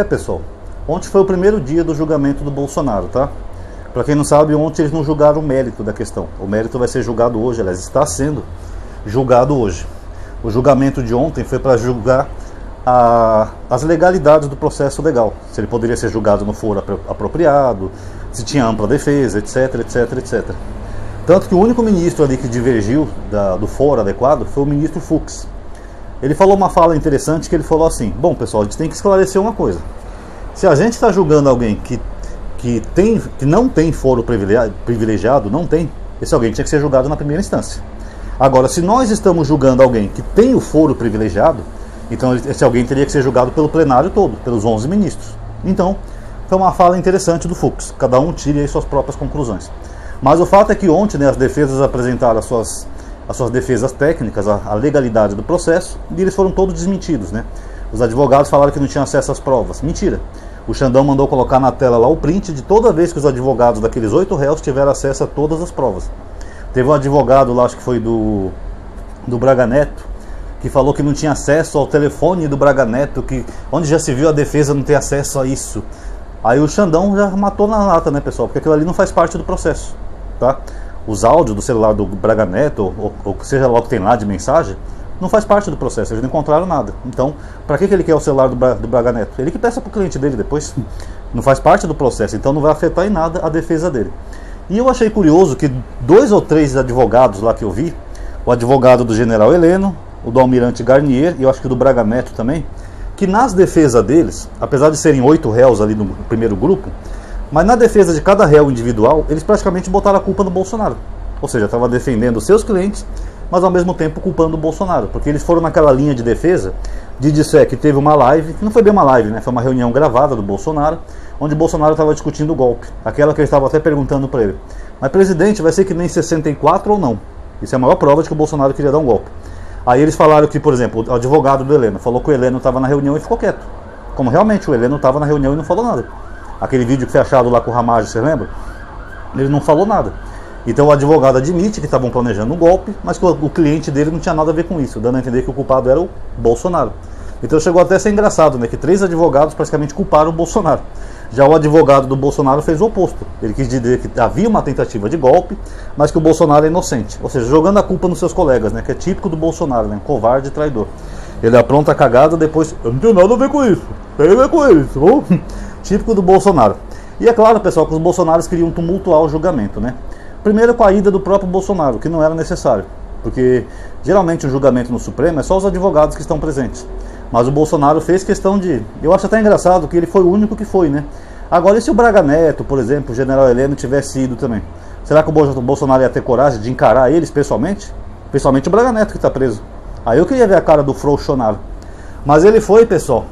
Pessoal, ontem foi o primeiro dia do julgamento do Bolsonaro, tá? Para quem não sabe, ontem eles não julgaram o mérito da questão. O mérito vai ser julgado hoje, aliás, está sendo julgado hoje. O julgamento de ontem foi para julgar as legalidades do processo legal. Se ele poderia ser julgado no foro apropriado, se tinha ampla defesa, etc, etc, etc. Tanto que o único ministro ali que divergiu do foro adequado foi o ministro Fux. Ele falou uma fala interessante, que ele falou assim: bom, pessoal, a gente tem que esclarecer uma coisa. Se a gente está julgando alguém que não tem foro privilegiado, não tem, esse alguém tinha que ser julgado na primeira instância. Agora, se nós estamos julgando alguém que tem o foro privilegiado, então esse alguém teria que ser julgado pelo plenário todo, pelos 11 ministros. Então, foi uma fala interessante do Fux. Cada um tire aí suas próprias conclusões. Mas o fato é que ontem, né, as defesas apresentaram as suas defesas técnicas, a legalidade do processo, e eles foram todos desmentidos, né? Os advogados falaram que não tinham acesso às provas. Mentira. O Xandão mandou colocar na tela lá o print de toda vez que os advogados daqueles 8 réus tiveram acesso a todas as provas. Teve um advogado lá, acho que foi do Braga Neto, que falou que não tinha acesso ao telefone do Braga Neto, onde já se viu a defesa não ter acesso a isso. Aí o Xandão já matou na lata, né, pessoal? Porque aquilo ali não faz parte do processo, tá? Os áudios do celular do Braga Neto, ou seja lá o que tem lá de mensagem, não faz parte do processo, eles não encontraram nada. Então, para que ele quer o celular do Braga Neto? Ele que peça para o cliente dele depois. Não faz parte do processo, então não vai afetar em nada a defesa dele. E eu achei curioso que 2 ou 3 advogados lá que eu vi, o advogado do general Heleno, o do almirante Garnier, e eu acho que do Braga Neto também, que nas defesas deles, apesar de serem 8 réus ali no primeiro grupo, mas na defesa de cada réu individual, eles praticamente botaram a culpa no Bolsonaro. Ou seja, estava defendendo os seus clientes, mas ao mesmo tempo culpando o Bolsonaro, porque eles foram naquela linha de defesa de dizer que teve uma live, que não foi bem uma live, né? Foi uma reunião gravada do Bolsonaro, onde o Bolsonaro estava discutindo o golpe, aquela que eles estavam até perguntando para ele: mas presidente, vai ser que nem 64 ou não? Isso é a maior prova de que o Bolsonaro queria dar um golpe. Aí eles falaram que, por exemplo, o advogado do Heleno falou que o Heleno estava na reunião e ficou quieto, como realmente o Heleno estava na reunião e não falou nada. Aquele vídeo que foi achado lá com o Ramagem, você lembra? Ele não falou nada. Então o advogado admite que estavam planejando um golpe, mas que o cliente dele não tinha nada a ver com isso, dando a entender que o culpado era o Bolsonaro. Então chegou até a ser engraçado, né, que 3 advogados praticamente culparam o Bolsonaro. Já o advogado do Bolsonaro fez o oposto. Ele quis dizer que havia uma tentativa de golpe, mas que o Bolsonaro é inocente. Ou seja, jogando a culpa nos seus colegas, né, que é típico do Bolsonaro, né, covarde e traidor. Ele apronta a cagada, depois: eu não tenho nada a ver com isso, tem a ver com isso, bom? Típico do Bolsonaro. E é claro, pessoal, que os bolsonaros queriam tumultuar o julgamento, né? Primeiro com a ida do próprio Bolsonaro, que não era necessário, porque geralmente o julgamento no Supremo é só os advogados que estão presentes. Mas o Bolsonaro fez questão de... Eu acho até engraçado que ele foi o único que foi, né? Agora, e se o Braga Neto, por exemplo, o general Heleno tivesse ido também? Será que o Bolsonaro ia ter coragem de encarar eles pessoalmente? Principalmente o Braga Neto, que está preso. Aí eu queria ver a cara do Bolsonaro. Mas ele foi, pessoal,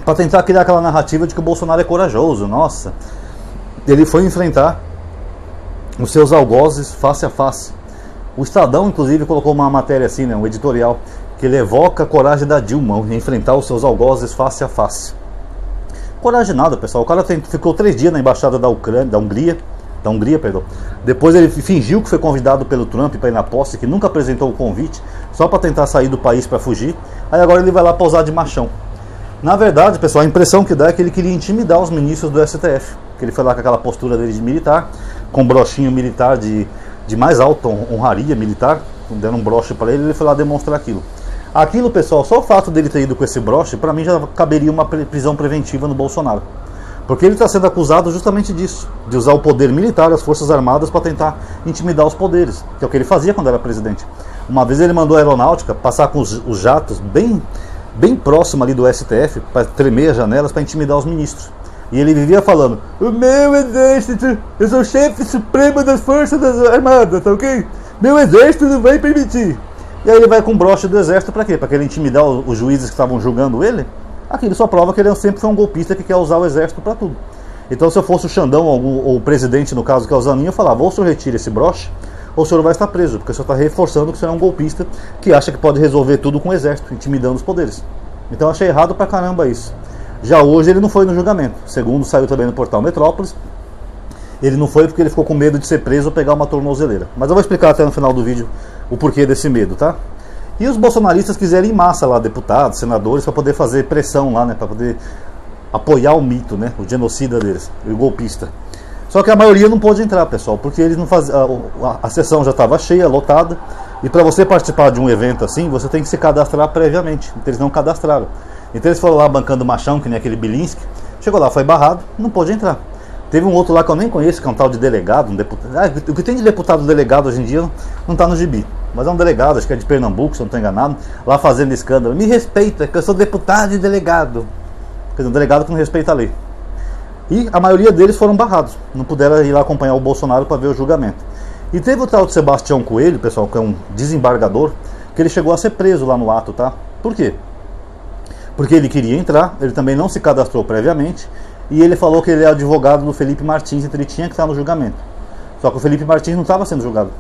para tentar criar aquela narrativa de que o Bolsonaro é corajoso. Nossa, ele foi enfrentar os seus algozes face a face. O Estadão, inclusive, colocou uma matéria assim, né, um editorial, que ele evoca a coragem da Dilma em enfrentar os seus algozes face a face. Coragem nada, pessoal. O cara ficou 3 dias na embaixada da Hungria, Depois ele fingiu que foi convidado pelo Trump para ir na posse, que nunca apresentou o convite, só para tentar sair do país para fugir. Aí agora ele vai lá posar de machão. Na verdade, pessoal, a impressão que dá é que ele queria intimidar os ministros do STF. Que ele foi lá com aquela postura dele de militar, com brochinho militar de mais alta honraria militar, dando um broche para ele foi lá demonstrar aquilo. Aquilo, pessoal, só o fato dele ter ido com esse broche, para mim já caberia uma prisão preventiva no Bolsonaro. Porque ele está sendo acusado justamente disso, de usar o poder militar, as forças armadas, para tentar intimidar os poderes, que é o que ele fazia quando era presidente. Uma vez ele mandou a aeronáutica passar com os jatos bem próximo ali do STF, para tremer as janelas, para intimidar os ministros. E ele vivia falando: o meu exército, eu sou o chefe supremo das forças armadas, tá ok? Meu exército não vai permitir. E aí ele vai com o broche do exército para quê? Para querer intimidar os juízes que estavam julgando ele? Aquilo só prova que ele sempre foi um golpista que quer usar o exército para tudo. Então, se eu fosse o Xandão ou o presidente, no caso, que é o Zanin, eu falava: ou o senhor retira esse broche, ou o senhor vai estar preso, porque o senhor está reforçando que o senhor é um golpista que acha que pode resolver tudo com o exército, intimidando os poderes. Então eu achei errado pra caramba isso. Já hoje ele não foi no julgamento, segundo saiu também no portal Metrópolis. Ele não foi porque ele ficou com medo de ser preso ou pegar uma tornozeleira. Mas eu vou explicar até no final do vídeo o porquê desse medo, tá? E os bolsonaristas quiserem em massa lá, deputados, senadores, para poder fazer pressão lá, né? Para poder apoiar o mito, né? O genocida deles, o golpista. Só que a maioria não pôde entrar, pessoal, porque eles não faziam, a sessão já estava cheia, lotada, e para você participar de um evento assim, você tem que se cadastrar previamente. Então eles não cadastraram. Então eles foram lá bancando machão, que nem aquele Bilinski, chegou lá, foi barrado, não pôde entrar. Teve um outro lá que eu nem conheço, que é um tal de delegado, um deputado. O que tem de deputado delegado hoje em dia não está no gibi. Mas é um delegado, acho que é de Pernambuco, se eu não estou enganado, lá fazendo escândalo. Me respeita, que eu sou deputado e delegado. Quer dizer, um delegado que não respeita a lei. E a maioria deles foram barrados. Não puderam ir lá acompanhar o Bolsonaro para ver o julgamento. E teve o tal de Sebastião Coelho, pessoal, que é um desembargador, que ele chegou a ser preso lá no ato, tá? Por quê? Porque ele queria entrar, ele também não se cadastrou previamente, e ele falou que ele é advogado do Felipe Martins, então ele tinha que estar no julgamento. Só que o Felipe Martins não estava sendo julgado.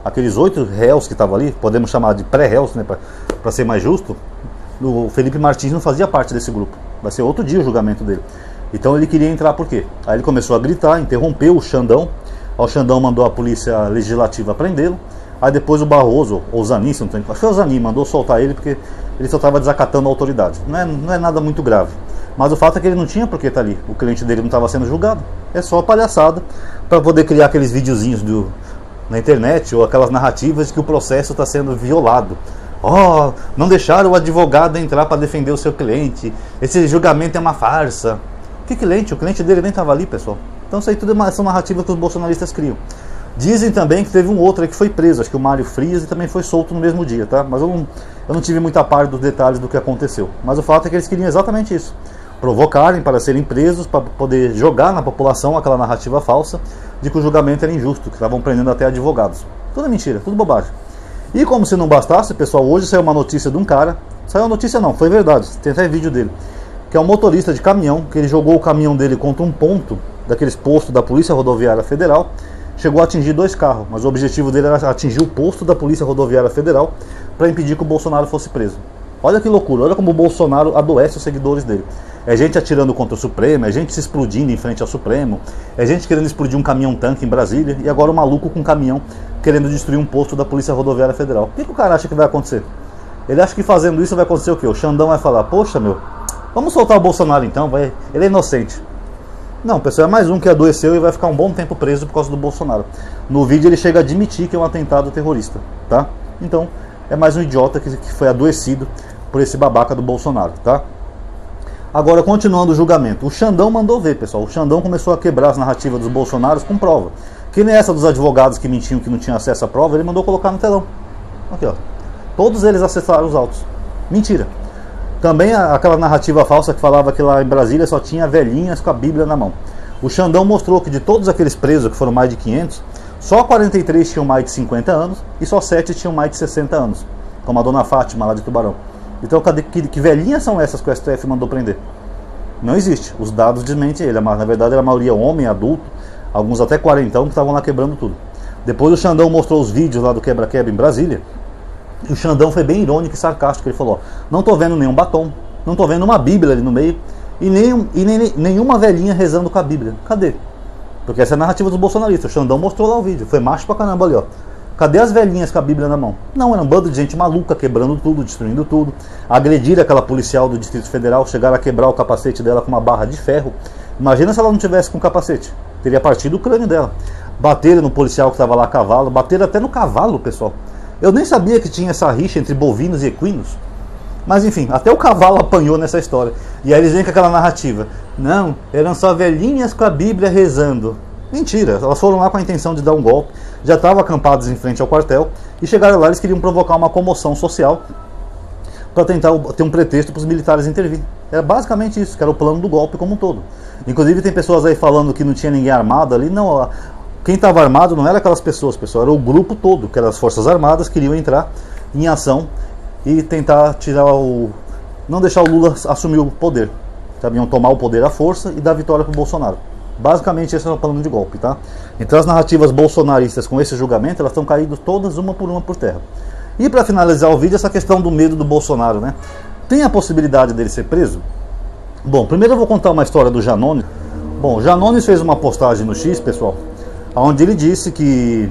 Aqueles 8 réus que estavam ali, podemos chamar de pré-réus, né, para ser mais justo, o Felipe Martins não fazia parte desse grupo. Vai ser outro dia o julgamento dele. Então ele queria entrar por quê? Aí ele começou a gritar, interrompeu o Xandão. O Xandão mandou a polícia legislativa prendê-lo. Aí depois o Barroso, ou o Zanin, se não tem, acho que foi o Zanin, mandou soltar ele porque ele só estava desacatando a autoridade. Não é nada muito grave. Mas o fato é que ele não tinha por que estar ali. O cliente dele não estava sendo julgado. É só palhaçada para poder criar aqueles videozinhos na internet ou aquelas narrativas de que o processo está sendo violado. Oh, não deixaram o advogado entrar para defender o seu cliente. Esse julgamento é uma farsa. Que cliente? O cliente dele nem estava ali, pessoal. Então isso aí tudo são narrativas que os bolsonaristas criam. Dizem também que teve um outro aí que foi preso, acho que o Mário Frias, e também foi solto no mesmo dia, tá? Mas eu não tive muita parte dos detalhes do que aconteceu. Mas o fato é que eles queriam exatamente isso. Provocarem para serem presos, para poder jogar na população aquela narrativa falsa de que o julgamento era injusto, que estavam prendendo até advogados. Tudo mentira, tudo bobagem. E como se não bastasse, pessoal, hoje saiu uma notícia de um cara, saiu uma notícia não, foi verdade, tem até vídeo dele, que é um motorista de caminhão, que ele jogou o caminhão dele contra um ponto daqueles postos da Polícia Rodoviária Federal, chegou a atingir 2 carros, mas o objetivo dele era atingir o posto da Polícia Rodoviária Federal para impedir que o Bolsonaro fosse preso. Olha que loucura, olha como o Bolsonaro adoece os seguidores dele. É gente atirando contra o Supremo, é gente se explodindo em frente ao Supremo, é gente querendo explodir um caminhão-tanque em Brasília, e agora um maluco com um caminhão querendo destruir um posto da Polícia Rodoviária Federal. O que o cara acha que vai acontecer? Ele acha que fazendo isso vai acontecer o quê? O Xandão vai falar, poxa meu, vamos soltar o Bolsonaro então, ele é inocente. Não, pessoal, é mais um que adoeceu e vai ficar um bom tempo preso por causa do Bolsonaro. No vídeo ele chega a admitir que é um atentado terrorista, tá? Então, é mais um idiota que foi adoecido por esse babaca do Bolsonaro, tá? Agora, continuando o julgamento, o Xandão mandou ver, pessoal. O Xandão começou a quebrar as narrativas dos bolsonaros com prova. Que nem essa dos advogados que mentiam que não tinham acesso à prova, ele mandou colocar no telão. Aqui, ó. Todos eles acessaram os autos. Mentira. Também aquela narrativa falsa que falava que lá em Brasília só tinha velhinhas com a Bíblia na mão. O Xandão mostrou que de todos aqueles presos, que foram mais de 500, só 43 tinham mais de 50 anos e só 7 tinham mais de 60 anos. Como a dona Fátima lá de Tubarão. Então, que velhinhas são essas que o STF mandou prender? Não existe. Os dados desmentem ele. Mas, na verdade, era a maioria homem, adulto, alguns até quarentão, que estavam lá quebrando tudo. Depois o Xandão mostrou os vídeos lá do quebra-quebra em Brasília. E o Xandão foi bem irônico e sarcástico. Ele falou, ó, não tô vendo nenhum batom, não tô vendo uma Bíblia ali no meio, e nenhuma velhinha rezando com a Bíblia. Cadê? Porque essa é a narrativa dos bolsonaristas. O Xandão mostrou lá o vídeo. Foi macho pra caramba ali, ó. Cadê as velhinhas com a Bíblia na mão? Não, era um bando de gente maluca, quebrando tudo, destruindo tudo. Agrediram aquela policial do Distrito Federal, chegaram a quebrar o capacete dela com uma barra de ferro. Imagina se ela não tivesse com capacete. Teria partido o crânio dela. Bateram no policial que estava lá a cavalo, bateram até no cavalo, pessoal. Eu nem sabia que tinha essa rixa entre bovinos e equinos. Mas enfim, até o cavalo apanhou nessa história. E aí eles vêm com aquela narrativa. Não, eram só velhinhas com a Bíblia rezando. Mentira, elas foram lá com a intenção de dar um golpe, já estavam acampadas em frente ao quartel, e chegaram lá, eles queriam provocar uma comoção social para tentar ter um pretexto para os militares intervir. Era basicamente isso, que era o plano do golpe como um todo. Inclusive tem pessoas aí falando que não tinha ninguém armado ali. Não, quem estava armado não era aquelas pessoas, pessoal, era o grupo todo, que eram as Forças Armadas, queriam entrar em ação e tentar tirar não deixar o Lula assumir o poder. Sabiam tomar o poder à força e dar vitória para o Bolsonaro. Basicamente esse é o plano de golpe, tá? Então as narrativas bolsonaristas com esse julgamento, elas estão caindo todas uma por terra. E para finalizar o vídeo, essa questão do medo do Bolsonaro, né? Tem a possibilidade dele ser preso? Bom, primeiro eu vou contar uma história do Janones. Bom, o Janones fez uma postagem no X, pessoal, onde ele disse que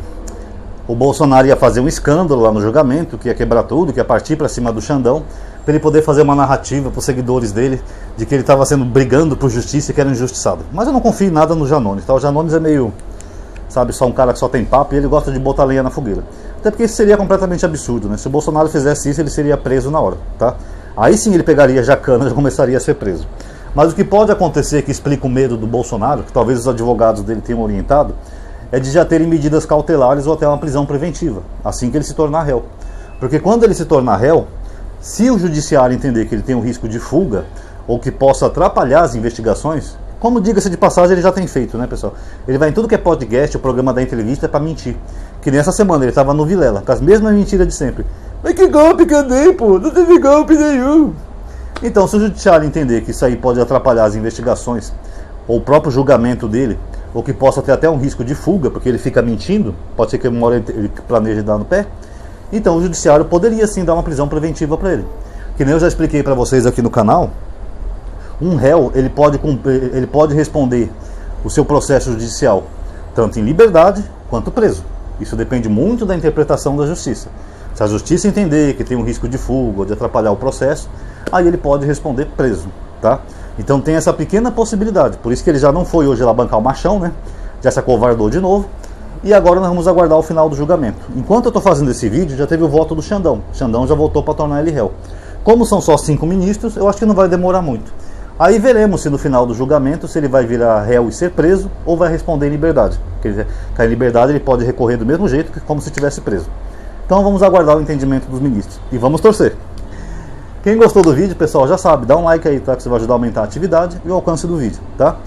o Bolsonaro ia fazer um escândalo lá no julgamento, que ia quebrar tudo, que ia partir para cima do Xandão, para ele poder fazer uma narrativa para os seguidores dele de que ele estava sendo brigando por justiça e que era injustiçado. Mas eu não confio em nada no Janones, tá? O Janones é meio, sabe, só um cara que só tem papo e ele gosta de botar lenha na fogueira. Até porque isso seria completamente absurdo, né? Se o Bolsonaro fizesse isso, ele seria preso na hora, tá? Aí sim ele pegaria jacana e já começaria a ser preso. Mas o que pode acontecer, que explica o medo do Bolsonaro, que talvez os advogados dele tenham orientado, é de já terem medidas cautelares ou até uma prisão preventiva, assim que ele se tornar réu. Porque quando ele se tornar réu, se o judiciário entender que ele tem um risco de fuga, ou que possa atrapalhar as investigações, como diga-se de passagem, ele já tem feito, né, pessoal? Ele vai em tudo que é podcast, o programa da entrevista é para mentir. Que nessa semana ele estava no Vilela, com as mesmas mentiras de sempre. Mas que golpe que eu dei, pô? Não teve golpe nenhum. Então, se o judiciário entender que isso aí pode atrapalhar as investigações, ou o próprio julgamento dele, ou que possa ter até um risco de fuga, porque ele fica mentindo, pode ser que uma hora ele planeje dar no pé, então o judiciário poderia sim dar uma prisão preventiva para ele. Que nem eu já expliquei para vocês aqui no canal, um réu ele pode responder o seu processo judicial tanto em liberdade quanto preso. Isso depende muito da interpretação da justiça. Se a justiça entender que tem um risco de fuga ou de atrapalhar o processo, aí ele pode responder preso, tá? Então tem essa pequena possibilidade. Por isso que ele já não foi hoje lá bancar o machão, né? Já se acovardou de novo. E agora nós vamos aguardar o final do julgamento. Enquanto eu estou fazendo esse vídeo, já teve o voto do Xandão. O Xandão já votou para tornar ele réu. Como são só 5 ministros, eu acho que não vai demorar muito. Aí veremos se no final do julgamento, se ele vai virar réu e ser preso, ou vai responder em liberdade. Porque em liberdade ele pode recorrer do mesmo jeito que como se estivesse preso. Então vamos aguardar o entendimento dos ministros. E vamos torcer. Quem gostou do vídeo, pessoal, já sabe, dá um like aí, tá? Que você vai ajudar a aumentar a atividade e o alcance do vídeo, tá?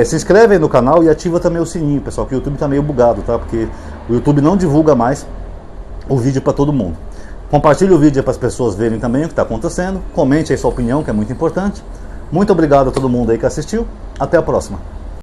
Se inscreve aí no canal e ativa também o sininho, pessoal, que o YouTube tá meio bugado, tá? Porque o YouTube não divulga mais o vídeo para todo mundo. Compartilhe o vídeo para as pessoas verem também o que está acontecendo. Comente aí sua opinião, que é muito importante. Muito obrigado a todo mundo aí que assistiu. Até a próxima.